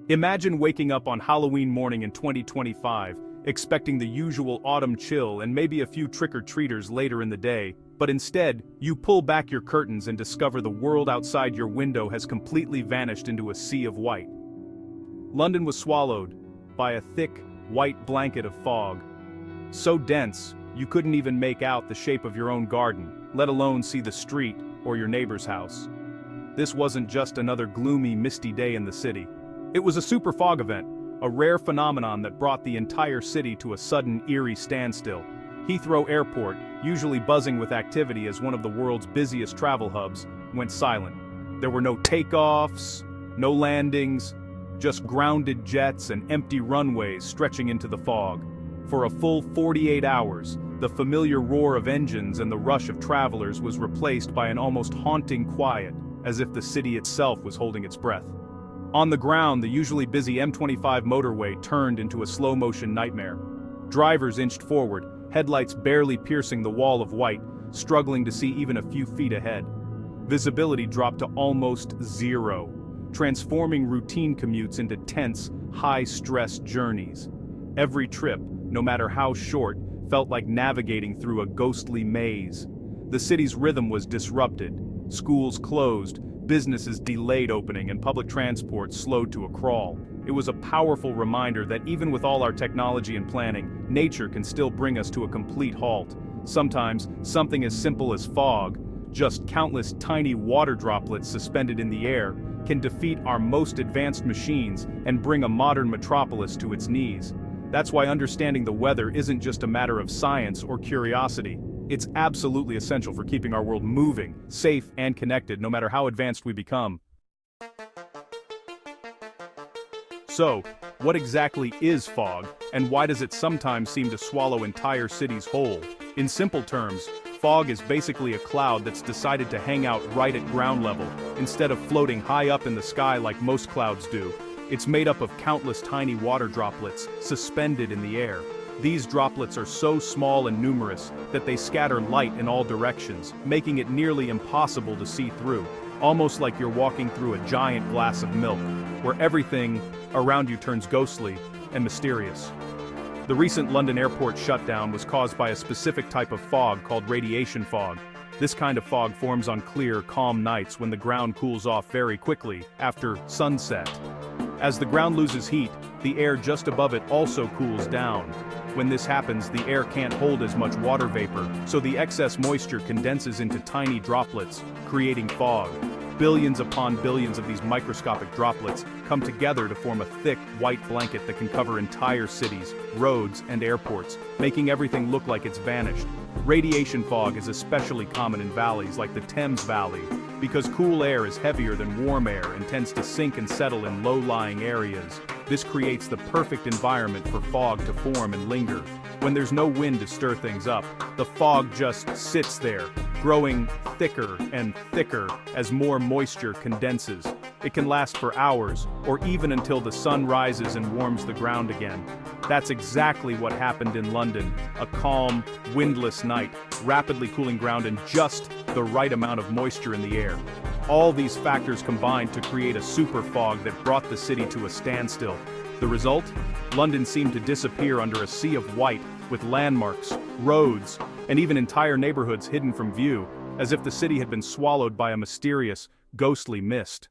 Imagine waking up on Halloween morning in 2025, expecting the usual autumn chill and maybe a few trick-or-treaters later in the day, but instead, you pull back your curtains and discover the world outside your window has completely vanished into a sea of white. London was swallowed by a thick, white blanket of fog. So dense, you couldn't even make out the shape of your own garden, let alone see the street or your neighbor's house. This wasn't just another gloomy, misty day in the city. It was a super fog event, a rare phenomenon that brought the entire city to a sudden, eerie standstill. Heathrow Airport, usually buzzing with activity as one of the world's busiest travel hubs, went silent. There were no takeoffs, no landings, just grounded jets and empty runways stretching into the fog. For a full 48 hours, the familiar roar of engines and the rush of travelers was replaced by an almost haunting quiet, as if the city itself was holding its breath. On the ground, the usually busy M25 motorway turned into a slow-motion nightmare. Drivers inched forward, headlights barely piercing the wall of white, struggling to see even a few feet ahead. Visibility dropped to almost zero, transforming routine commutes into tense, high-stress journeys. Every trip, no matter how short, felt like navigating through a ghostly maze. The city's rhythm was disrupted. Schools closed, businesses delayed opening, and public transport slowed to a crawl. It was a powerful reminder that even with all our technology and planning, nature can still bring us to a complete halt. Sometimes, something as simple as fog, just countless tiny water droplets suspended in the air, can defeat our most advanced machines and bring a modern metropolis to its knees. That's why understanding the weather isn't just a matter of science or curiosity. It's absolutely essential for keeping our world moving, safe, and connected, no matter how advanced we become. So, what exactly is fog, and why does it sometimes seem to swallow entire cities whole? In simple terms, fog is basically a cloud that's decided to hang out right at ground level, instead of floating high up in the sky like most clouds do. It's made up of countless tiny water droplets, suspended in the air. These droplets are so small and numerous that they scatter light in all directions, making it nearly impossible to see through, almost like you're walking through a giant glass of milk, where everything around you turns ghostly and mysterious. The recent London airport shutdown was caused by a specific type of fog called radiation fog. This kind of fog forms on clear, calm nights when the ground cools off very quickly after sunset. As the ground loses heat, the air just above it also cools down. When this happens, the air can't hold as much water vapor, so the excess moisture condenses into tiny droplets, creating fog. Billions upon billions of these microscopic droplets come together to form a thick, white blanket that can cover entire cities, roads, and airports, making everything look like it's vanished. Radiation fog is especially common in valleys like the Thames Valley, because cool air is heavier than warm air and tends to sink and settle in low-lying areas. This creates the perfect environment for fog to form and linger. When there's no wind to stir things up, the fog just sits there, growing thicker and thicker as more moisture condenses. It can last for hours, or even until the sun rises and warms the ground again. That's exactly what happened in London, a calm, windless night, rapidly cooling ground and just the right amount of moisture in the air. All these factors combined to create a super fog that brought the city to a standstill. The result? London seemed to disappear under a sea of white, with landmarks, roads, and even entire neighborhoods hidden from view, as if the city had been swallowed by a mysterious, ghostly mist.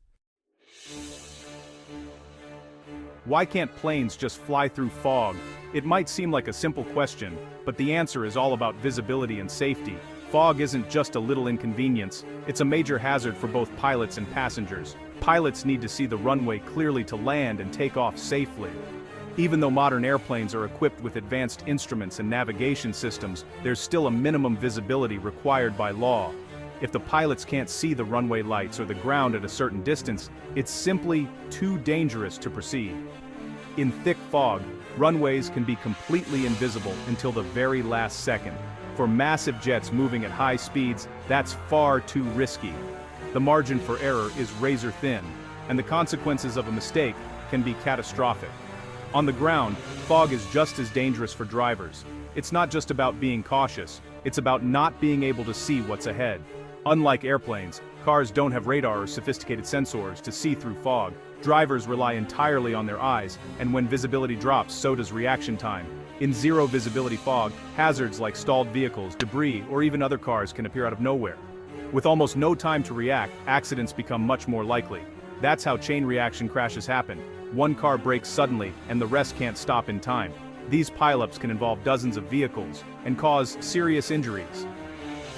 Why can't planes just fly through fog? It might seem like a simple question, but the answer is all about visibility and safety. Fog isn't just a little inconvenience, it's a major hazard for both pilots and passengers. Pilots need to see the runway clearly to land and take off safely. Even though modern airplanes are equipped with advanced instruments and navigation systems, there's still a minimum visibility required by law. If the pilots can't see the runway lights or the ground at a certain distance, it's simply too dangerous to proceed. In thick fog, runways can be completely invisible until the very last second. For massive jets moving at high speeds, that's far too risky. The margin for error is razor thin, and the consequences of a mistake can be catastrophic. On the ground, fog is just as dangerous for drivers. It's not just about being cautious, it's about not being able to see what's ahead. Unlike airplanes, Cars don't have radar or sophisticated sensors to see through fog. Drivers rely entirely on their eyes, and when visibility drops, so does reaction time. In zero visibility fog, hazards like stalled vehicles, debris, or even other cars can appear out of nowhere. With almost no time to react, accidents become much more likely. That's how chain reaction crashes happen. One car brakes suddenly, and the rest can't stop in time. These pileups can involve dozens of vehicles and cause serious injuries.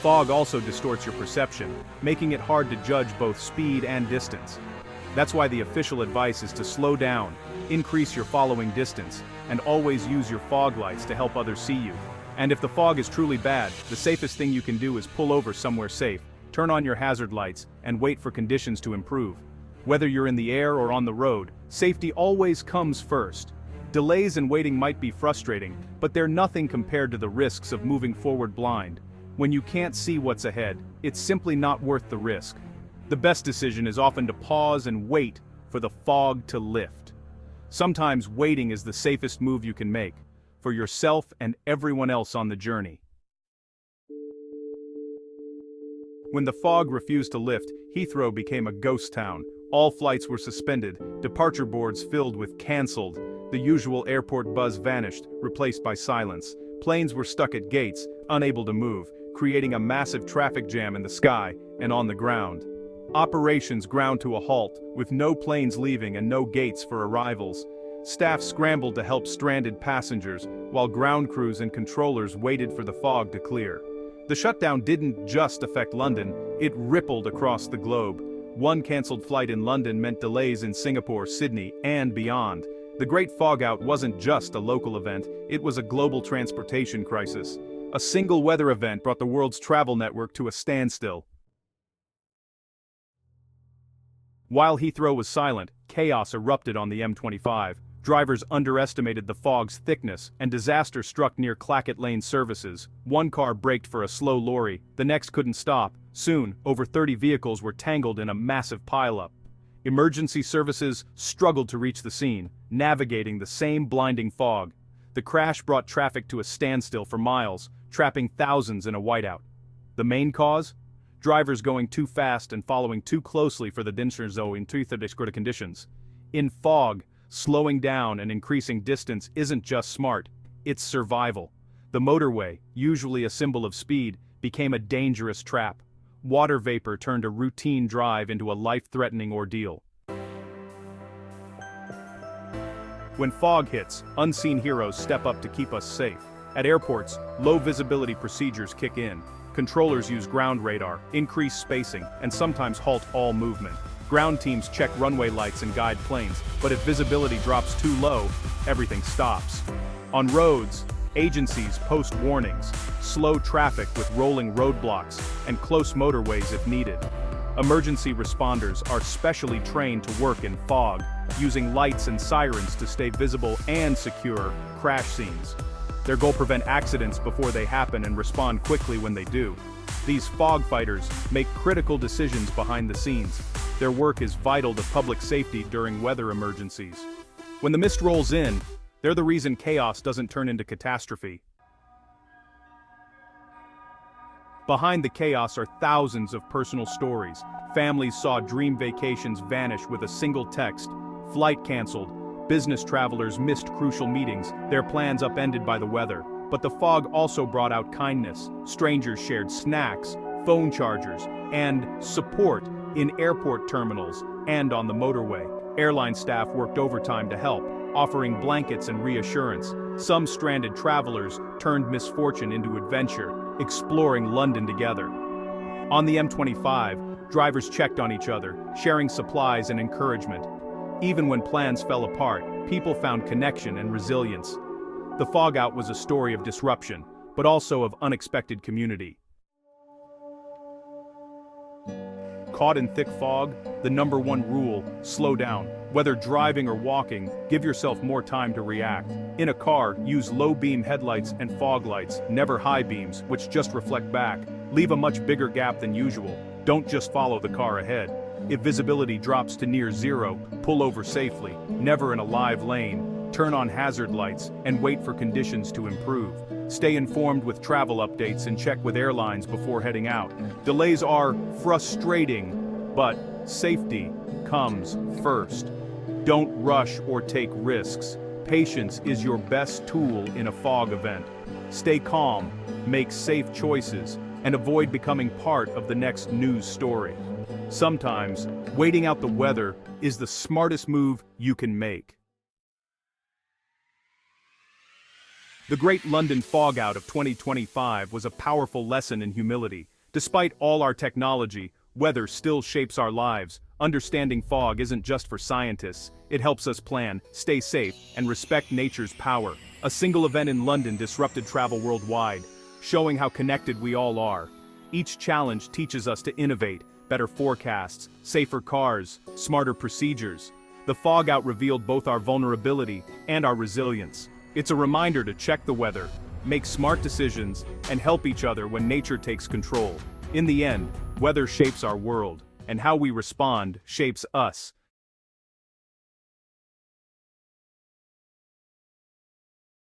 Fog also distorts your perception, making it hard to judge both speed and distance. That's why the official advice is to slow down, increase your following distance, and always use your fog lights to help others see you. And if the fog is truly bad, the safest thing you can do is pull over somewhere safe, turn on your hazard lights, and wait for conditions to improve. Whether you're in the air or on the road, safety always comes first. Delays and waiting might be frustrating, but they're nothing compared to the risks of moving forward blind. When you can't see what's ahead, it's simply not worth the risk. The best decision is often to pause and wait for the fog to lift. Sometimes waiting is the safest move you can make, for yourself and everyone else on the journey. When the fog refused to lift, Heathrow became a ghost town. All flights were suspended, departure boards filled with "cancelled." The usual airport buzz vanished, replaced by silence. Planes were stuck at gates, unable to move, creating a massive traffic jam in the sky and on the ground. Operations ground to a halt, with no planes leaving and no gates for arrivals. Staff scrambled to help stranded passengers, while ground crews and controllers waited for the fog to clear. The shutdown didn't just affect London, it rippled across the globe. One cancelled flight in London meant delays in Singapore, Sydney, and beyond. The Great Fog Out wasn't just a local event, it was a global transportation crisis. A single weather event brought the world's travel network to a standstill. While Heathrow was silent, chaos erupted on the M25. Drivers underestimated the fog's thickness, and disaster struck near Clackett Lane services. One car braked for a slow lorry, the next couldn't stop. Soon, over 30 vehicles were tangled in a massive pileup. Emergency services struggled to reach the scene, navigating the same blinding fog. The crash brought traffic to a standstill for miles, trapping thousands in a whiteout. The main cause? Drivers going too fast and following too closely for the danger zone in too conditions. In fog, slowing down and increasing distance isn't just smart, it's survival. The motorway, usually a symbol of speed, became a dangerous trap. Water vapor turned a routine drive into a life-threatening ordeal. When fog hits, unseen heroes step up to keep us safe. At airports, low-visibility procedures kick in. Controllers use ground radar, increase spacing, and sometimes halt all movement. Ground teams check runway lights and guide planes, but if visibility drops too low, everything stops. On roads, agencies post warnings, slow traffic with rolling roadblocks, and close motorways if needed. Emergency responders are specially trained to work in fog, using lights and sirens to stay visible and secure crash scenes. Their goal: prevent accidents before they happen and respond quickly when they do. These fog fighters make critical decisions behind the scenes. Their work is vital to public safety during weather emergencies. When the mist rolls in, they're the reason chaos doesn't turn into catastrophe. Behind the chaos are thousands of personal stories. Families saw dream vacations vanish with a single text. Flight canceled. Business travelers missed crucial meetings, their plans upended by the weather. But the fog also brought out kindness. Strangers shared snacks, phone chargers, and support in airport terminals and on the motorway. Airline staff worked overtime to help, offering blankets and reassurance. Some stranded travelers turned misfortune into adventure, exploring London together. On the M25, drivers checked on each other, sharing supplies and encouragement. Even when plans fell apart, people found connection and resilience. The fog out was a story of disruption, but also of unexpected community. Caught in thick fog, the number one rule: slow down. Whether driving or walking, give yourself more time to react. In a car, use low-beam headlights and fog lights, never high beams, which just reflect back. Leave a much bigger gap than usual. Don't just follow the car ahead. If visibility drops to near zero, pull over safely, never in a live lane. Turn on hazard lights and wait for conditions to improve. Stay informed with travel updates and check with airlines before heading out. Delays are frustrating, but safety comes first. Don't rush or take risks. Patience is your best tool in a fog event. Stay calm, make safe choices, and avoid becoming part of the next news story. Sometimes, waiting out the weather is the smartest move you can make. The Great London Fog Out of 2025 was a powerful lesson in humility. Despite all our technology, weather still shapes our lives. Understanding fog isn't just for scientists. It helps us plan, stay safe, and respect nature's power. A single event in London disrupted travel worldwide, showing how connected we all are. Each challenge teaches us to innovate, better forecasts, safer cars, smarter procedures. The fog out revealed both our vulnerability and our resilience. It's a reminder to check the weather, make smart decisions, and help each other when nature takes control. In the end, weather shapes our world, and how we respond shapes us.